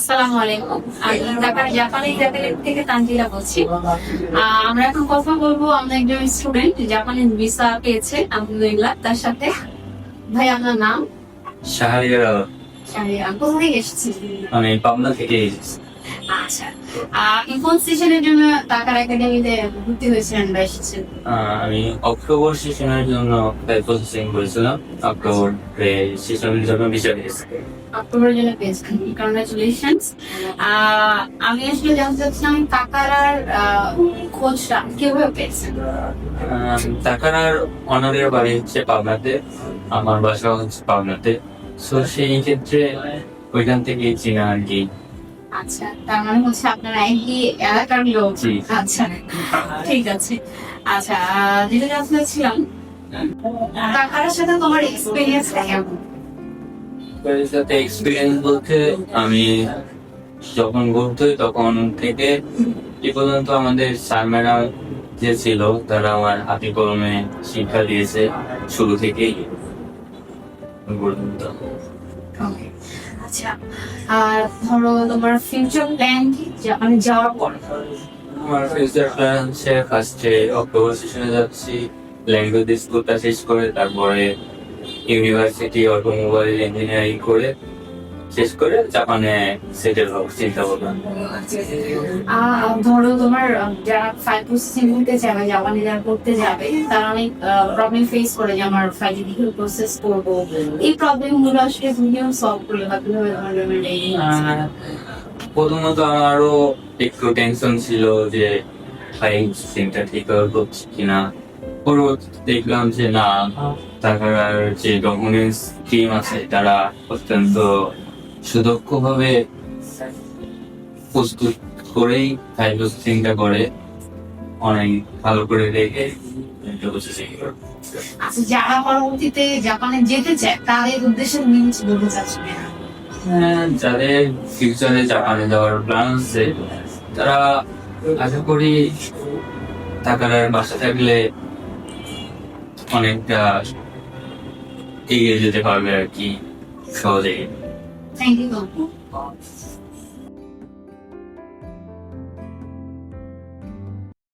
আসসালামু আলাইকুম। আমি ঢাকার জাপানি ক্যাপিটাল থেকে তানজিলা বলছি। আমরা এখন কথা বলবো, আমরা একজন স্টুডেন্ট জাপানি ভিসা পেয়েছে আলহামদুলিল্লাহ। তার সাথে ভাই আপনার নাম? শাহরিয়ার আলম। শাহরিয়ার। কোথা থেকে এসেছেন? আমি পাবনা থেকে এসেছি। আচ্ছা, আপনি কোন সেশনের জন্য ঢাকার একাডেমিতে ভর্তি হয়েছিলেন বা এসেছেন? আমি অক্টোবর সেশনের জন্য প্রসেসিং করেছিলাম। অক্টোবর সেশনের জন্য ভিসা পেয়েছি। অক্টোবরের জন্য পেয়েছেন, কংগ্রাচুলেশনস। আমি আসলে জানতে চাচ্ছিলাম কাকারার খোঁজটা কিভাবে পেয়েছেন? টাকার অনারের বাড়ি হচ্ছে পাবনাতে, আমার বাসা হচ্ছে পাবনাতে। সো সেই ক্ষেত্রে ওইখান থেকে চিনা আর কি। আচ্ছা, তার মানে হচ্ছে আপনারা একই এলাকার লোক। জি। আচ্ছা, ঠিক আছে। আচ্ছা, যেটা জানতে চাচ্ছিলাম কাকারার সাথে তোমার এক্সপিরিয়েন্সটা কেমন? এর সাথে এক্সপিরিয়েন্স বলতে আমি যখন ভর্তি হই তখন থেকে এ পর্যন্ত আমাদের স্যার ম্যাডাম যে ছিল তারা আমার হাতে কলমে শিক্ষা দিয়েছে শুরু থেকেই পর্যন্ত। Okay. আচ্ছা, আর ধরো তোমার ফিউচার প্ল্যান কি জাপানে যাওয়ার পর? আমার ফিউচার প্ল্যান হচ্ছে ফার্স্টে অক্টোবর সেশনে যাচ্ছি, ল্যাঙ্গুয়েজ স্কুলটা শেষ করে তারপরে ইউনিভার্সিটি অটোমোবাইল ইঞ্জিনিয়ারিং করে শেষ করে জাপানে সেটেল হওয়ার চিন্তা ভাবনা। ধরো তোমার যারা ফাইল প্রসেসিং করতে চায় বা জাপানে যারা করতে যাবে তারা অনেক প্রবলেম ফেস করে যে আমার ফাইল কিভাবে প্রসেস করবো। এই প্রবলেম গুলো আসলে কিভাবে সলভ করলে বা কিভাবে তোমার প্রথমত আমারও একটু টেনশন ছিল যে ফাইল সিস্টেমটা ঠিকভাবে করছি কিনা। পরবর্তীতে দেখলাম যে না, টাকার যে ডকুমেন্টস টিম আছে তারা অত্যন্ত সুদক্ষভাবে প্রস্তুত করেই ফাইল প্রসেসিংটা করে, অনেক ভালো করে রেখে প্রসেসিং করে। আচ্ছা, যারা পরবর্তীতে জাপানে যেতে চায় তাদের উদ্দেশ্যে তুমি কিছু বলতে চাচ্ছ না? যাদের ফিউচারে জাপানে যাওয়ার প্ল্যান আছে তারা আশা করি টাকার বাসা থাকলে অনেকটা এগিয়ে যেতে পারবে আর কি, সহজেই। Thank you.